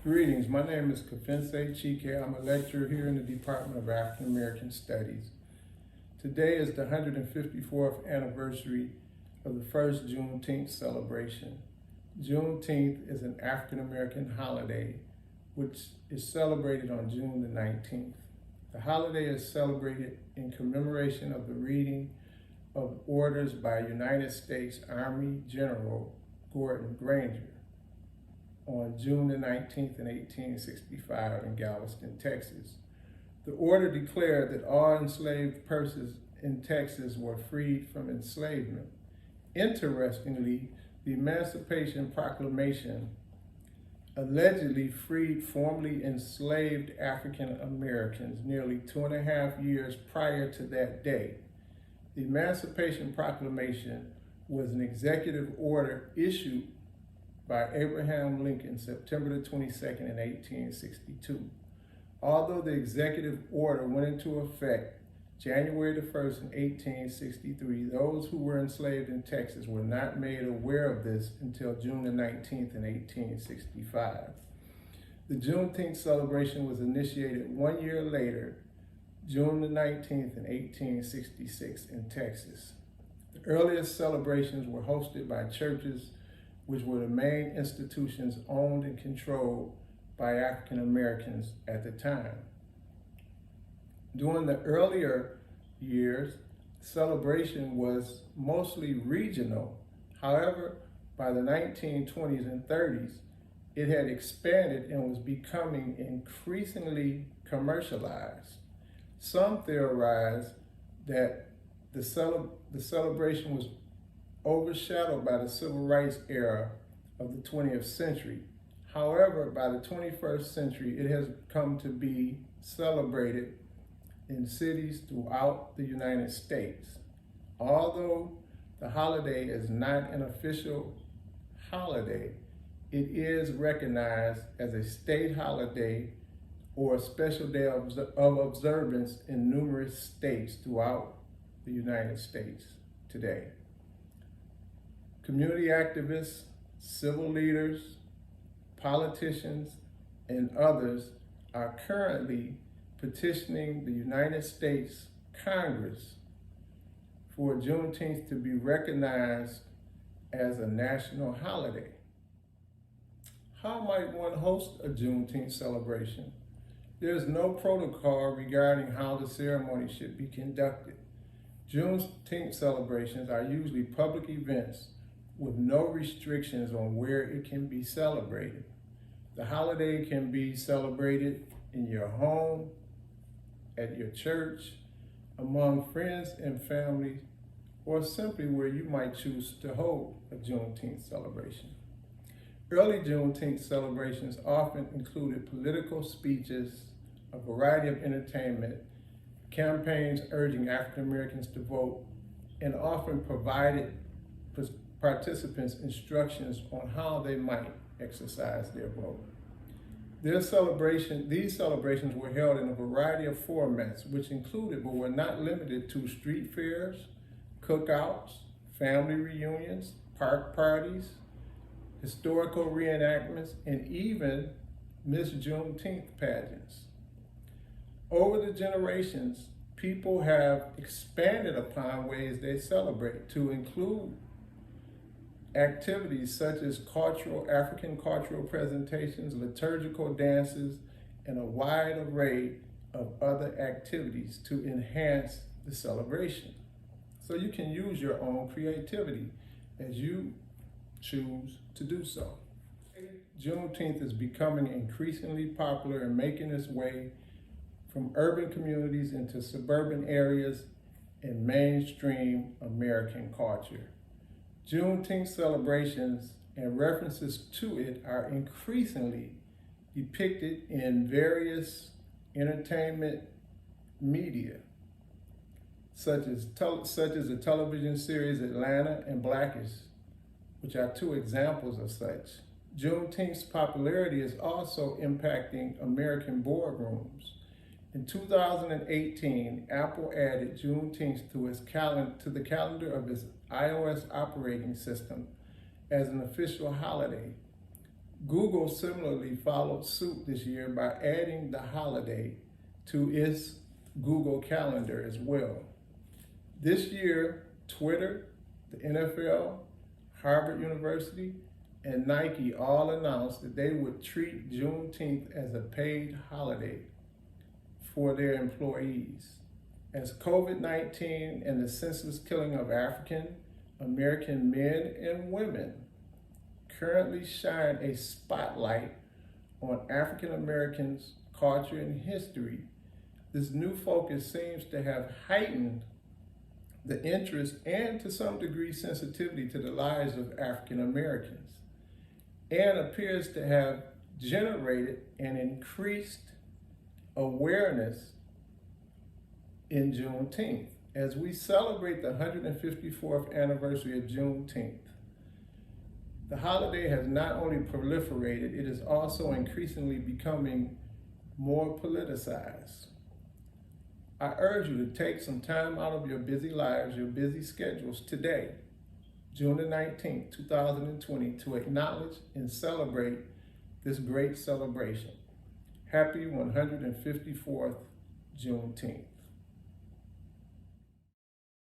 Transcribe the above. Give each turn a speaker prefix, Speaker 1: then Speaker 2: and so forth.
Speaker 1: Greetings, my name is Kefentse Chike. I'm a lecturer here in the Department of African American Studies. Today is the 154th anniversary of the first Juneteenth celebration. Juneteenth is an African American holiday which is celebrated on June the 19th. The holiday is celebrated in commemoration of the reading of orders by United States Army General Gordon Granger on June the 19th in 1865 in Galveston, Texas. The order declared that all enslaved persons in Texas were freed from enslavement. Interestingly, the Emancipation Proclamation allegedly freed formerly enslaved African Americans nearly 2.5 years prior to that day. The Emancipation Proclamation was an executive order issued by Abraham Lincoln September the 22nd in 1862. Although the executive order went into effect January the 1st in 1863, those who were enslaved in Texas were not made aware of this until June the 19th in 1865. The Juneteenth celebration was initiated 1 year later, June the 19th in 1866 in Texas. The earliest celebrations were hosted by churches, which were the main institutions owned and controlled by African Americans at the time. During the earlier years, celebration was mostly regional. However, by the 1920s and 30s, it had expanded and was becoming increasingly commercialized. Some theorize that the celebration was overshadowed by the civil rights era of the 20th century. However, by the 21st century, it has come to be celebrated in cities throughout the United States. Although the holiday is not an official holiday, it is recognized as a state holiday or a special day of observance in numerous states throughout the United States today. Community activists, civil leaders, politicians, and others are currently petitioning the United States Congress for Juneteenth to be recognized as a national holiday. How might one host a Juneteenth celebration? There's no protocol regarding how the ceremony should be conducted. Juneteenth celebrations are usually public events with no restrictions on where it can be celebrated. The holiday can be celebrated in your home, at your church, among friends and family, or simply where you might choose to hold a Juneteenth celebration. Early Juneteenth celebrations often included political speeches, a variety of entertainment, campaigns urging African Americans to vote, and often provided participants instructions on how they might exercise their vote. These celebrations were held in a variety of formats, which included but were not limited to street fairs, cookouts, family reunions, park parties, historical reenactments, and even Miss Juneteenth pageants. Over the generations, people have expanded upon ways they celebrate to include activities such as African cultural presentations, liturgical dances, and a wide array of other activities to enhance the celebration. So you can use your own creativity as you choose to do so. Juneteenth is becoming increasingly popular and making its way from urban communities into suburban areas and mainstream American culture. Juneteenth celebrations and references to it are increasingly depicted in various entertainment media, such as the television series Atlanta and Blackish, which are two examples of such. Juneteenth's popularity is also impacting American boardrooms. In 2018, Apple added Juneteenth to the calendar of its iOS operating system as an official holiday. Google similarly followed suit this year by adding the holiday to its Google Calendar as well. This year, Twitter, the NFL, Harvard University, and Nike all announced that they would treat Juneteenth as a paid holiday for their employees. As COVID-19 and the senseless killing of African American men and women currently shine a spotlight on African Americans' culture and history, this new focus seems to have heightened the interest and to some degree sensitivity to the lives of African Americans, and appears to have generated an increased awareness in Juneteenth. As we celebrate the 154th anniversary of Juneteenth, the holiday has not only proliferated, it is also increasingly becoming more politicized. I urge you to take some time out of your busy lives, your busy schedules today, June the 19th, 2020, to acknowledge and celebrate this great celebration. Happy 154th Juneteenth.